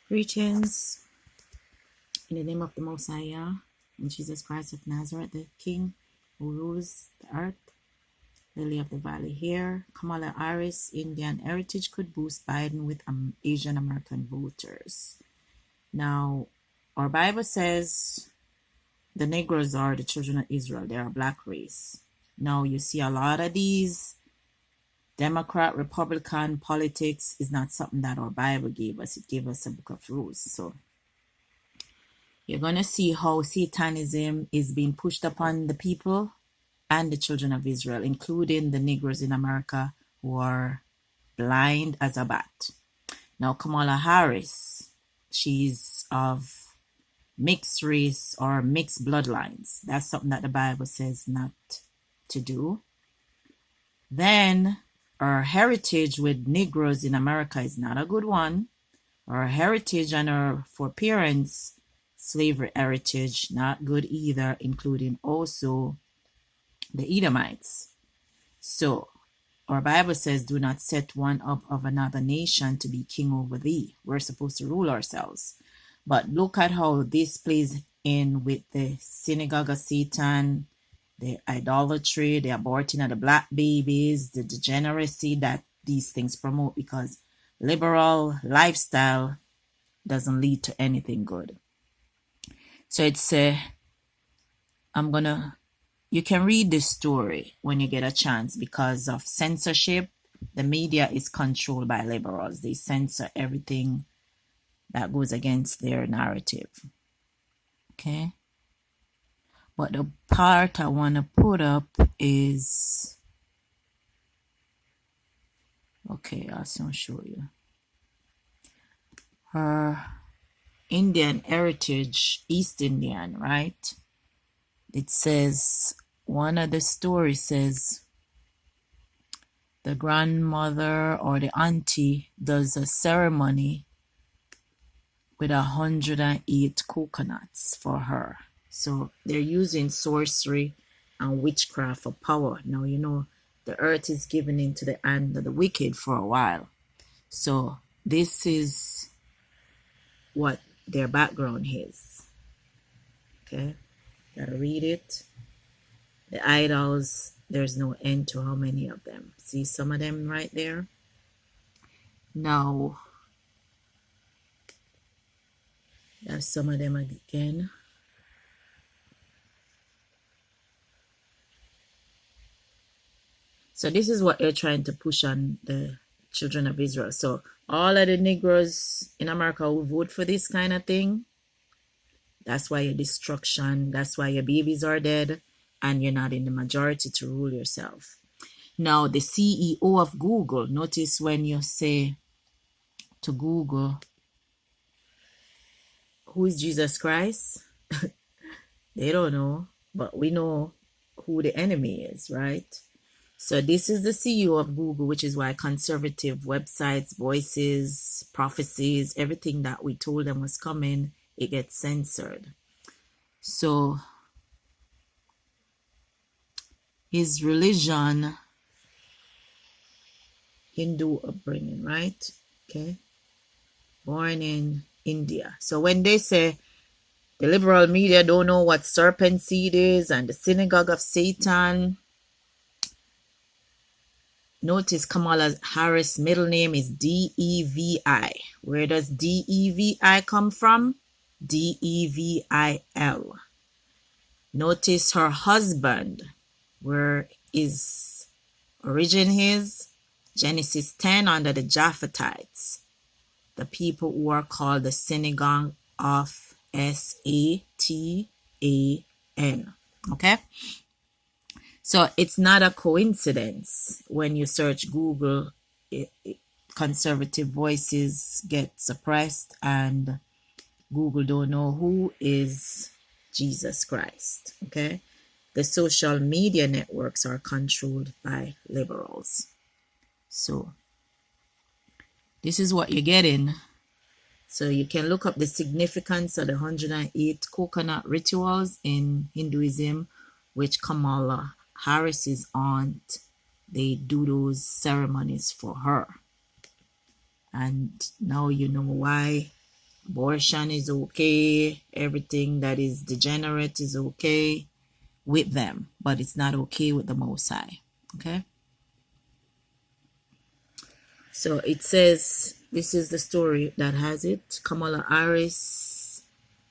Greetings in the name of the Most High, and Jesus Christ of Nazareth, the King who rules the earth, Lily of the Valley here. Kamala Harris, Indian heritage could boost Biden with Asian American voters. Now, our Bible says the Negroes are the children of Israel. They are a black race. Now, you see a lot of these Democrat, Republican politics is not something that our Bible gave us. It gave us a book of rules. So you're going to see how Satanism is being pushed upon the people and the children of Israel, including the Negroes in America who are blind as a bat. Now, Kamala Harris, she's of mixed race or mixed bloodlines. That's something that the Bible says not to do. Then our heritage with Negroes in America is not a good one. Our heritage and our foreparents' slavery heritage, not good either, including also the Edomites. So our Bible says, do not set one up of another nation to be king over thee. We're supposed to rule ourselves. But look at how this plays in with the synagogue of Satan, the idolatry, the aborting of the black babies, the degeneracy that these things promote, because liberal lifestyle doesn't lead to anything good. So it's you can read this story when you get a chance. Because of censorship, the media is controlled by liberals. They censor everything that goes against their narrative. Okay? But the part I want to put up is, okay, I'll soon show you. Her Indian heritage, East Indian, right? It says, one of the stories says, the grandmother or the auntie does a ceremony with 108 coconuts for her. So they're using sorcery and witchcraft for power. Now, you know, the earth is given into the hand of the wicked for a while. So this is what their background is. Okay, gotta read it. The idols, there's no end to how many of them. See some of them right there? Now, there's some of them again. So this is what they're trying to push on the children of Israel. So all of the Negroes in America who vote for this kind of thing, that's why your destruction, that's why your babies are dead, and you're not in the majority to rule yourself. Now, the CEO of Google, notice when you say to Google, who is Jesus Christ? They don't know, but we know who the enemy is, right? So this is the CEO of Google, which is why conservative websites, voices, prophecies, everything that we told them was coming, it gets censored. So his religion, Hindu upbringing, right? Okay. Born in India. So when they say the liberal media don't know what serpent seed is and the synagogue of Satan, notice Kamala Harris' middle name is D-E-V-I. Where does D-E-V-I come from? D-E-V-I-L. Notice her husband, where is origin his? Genesis 10, under the Japhetites, the people who are called the synagogue of Satan. Okay? So it's not a coincidence when you search Google, conservative voices get suppressed and Google don't know who is Jesus Christ. Okay? The social media networks are controlled by liberals. So this is what you're getting. So you can look up the significance of the 108 coconut rituals in Hinduism, which Kamala Harris's aunt, they do those ceremonies for her. And now you know why Abortion is okay. Everything that is degenerate is okay with them, but it's not okay with the Most High. Okay? So it says, this is the story that has it. Kamala Harris,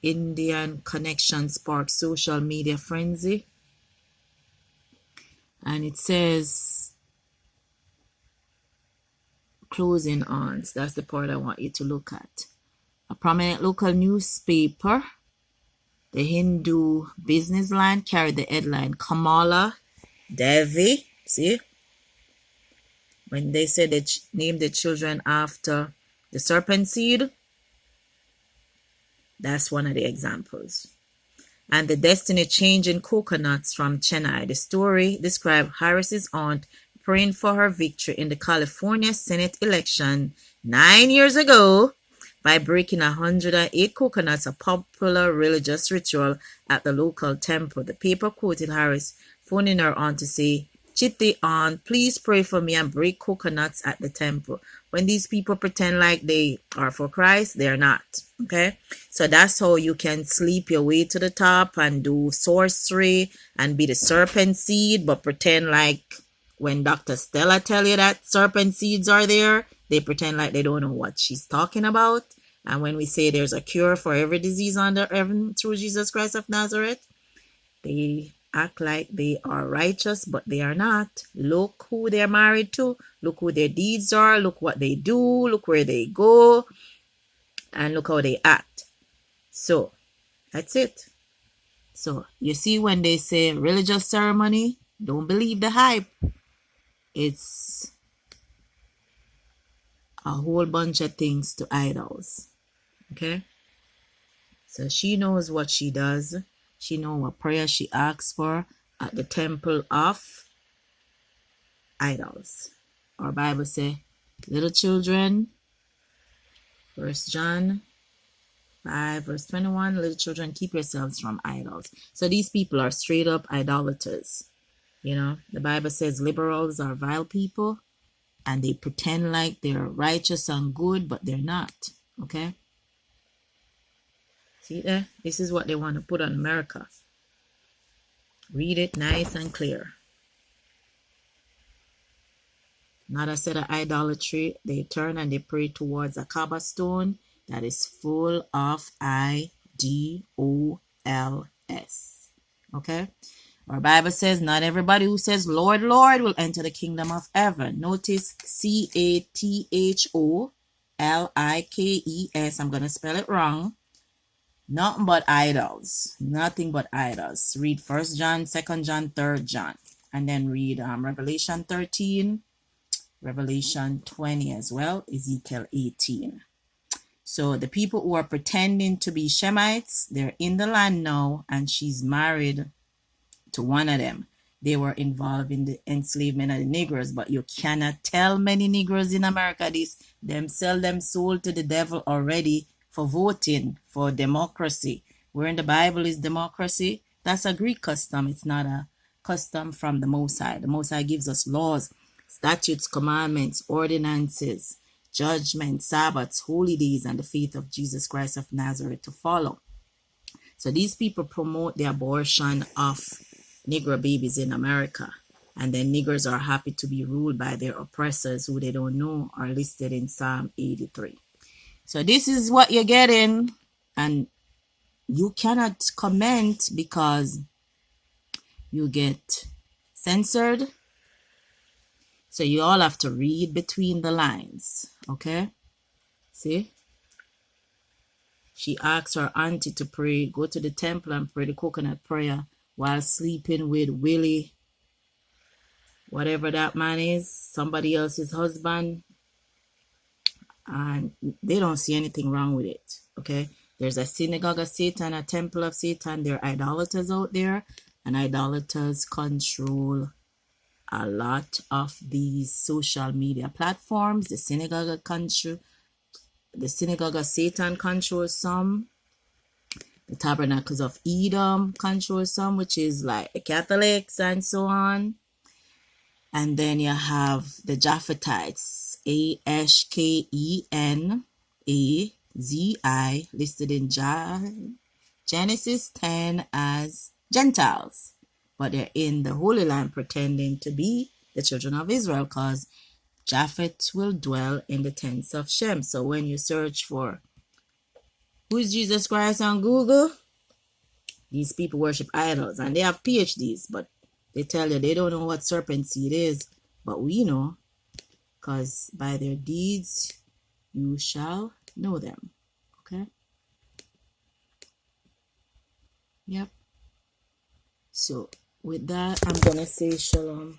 Indian connection sparks social media frenzy. And it says, closing ons. That's the part I want you to look at. A prominent local newspaper, the Hindu business line, carried the headline, Kamala Devi. See? When they said they named the children after the serpent seed, that's one of the examples. And the destiny changing coconuts from Chennai. The story described Harris's aunt praying for her victory in the California Senate election 9 years ago by breaking 108 coconuts, a popular religious ritual at the local temple. The paper quoted Harris phoning her aunt to say, "Chitti aunt, please pray for me and break coconuts at the temple." When these people pretend like they are for Christ, they are not. Okay? So that's how you can sleep your way to the top and do sorcery and be the serpent seed, but pretend like when Dr. Stella tell you that serpent seeds are there, they pretend like they don't know what she's talking about. And when we say there's a cure for every disease under heaven through Jesus Christ of Nazareth, they act like they are righteous, but they are not. Look who they're married to. Look who their deeds are. Look what they do. Look where they go. And look how they act. So, that's it. So, you see when they say religious ceremony, don't believe the hype. It's a whole bunch of things to idols. Okay? So, she knows what she does. She knows what prayer she asks for at the temple of idols. Our Bible says, little children, 1 John 5 verse 21, little children, keep yourselves from idols. So these people are straight up idolaters. You know, the Bible says liberals are vile people and they pretend like they're righteous and good, but they're not. Okay? See there? This is what they want to put on America. Read it nice and clear. Not a set of idolatry. They turn and they pray towards a Kaaba stone that is full of idols. Okay? Our Bible says not everybody who says Lord, Lord will enter the kingdom of heaven. Notice CATHOLIKES. I'm going to spell it wrong. Nothing but idols. Nothing but idols. Read 1 John, 2 John, 3 John. And then read Revelation 13, Revelation 20 as well, Ezekiel 18. So the people who are pretending to be Shemites, they're in the land now, and she's married to one of them. They were involved in the enslavement of the Negroes, but you cannot tell many Negroes in America this. Them sell them soul to the devil already for voting for democracy. Where in the Bible is democracy? That's a Greek custom. It's not a custom from the Most High. The Most High gives us laws, statutes, commandments, ordinances, judgments, Sabbaths, holy days, and the faith of Jesus Christ of Nazareth to follow. So these people promote the abortion of Negro babies in America. And then niggers are happy to be ruled by their oppressors who they don't know are listed in Psalm 83. So this is what you're getting. And you cannot comment because you get censored. So you all have to read between the lines. Okay? See? She asks her auntie to pray, go to the temple and pray the coconut prayer while sleeping with Willie, whatever that man is, somebody else's husband. And they don't see anything wrong with it. Okay? There's a synagogue of Satan, a temple of Satan. There are idolaters out there, and idolaters control a lot of these social media platforms. The synagogue of Satan controls some. The tabernacles of Edom controls some, which is like the Catholics and so on. And then you have the Japhetites, Ashken Z-I, listed in Genesis 10 as Gentiles. But they're in the Holy Land pretending to be the children of Israel, because Japhet will dwell in the tents of Shem. So when you search for who is Jesus Christ on Google, these people worship idols and they have PhDs, but they tell you they don't know what serpent seed is. But we know, because by their deeds you shall know them. Okay? Yep. So with that, I'm going to say shalom.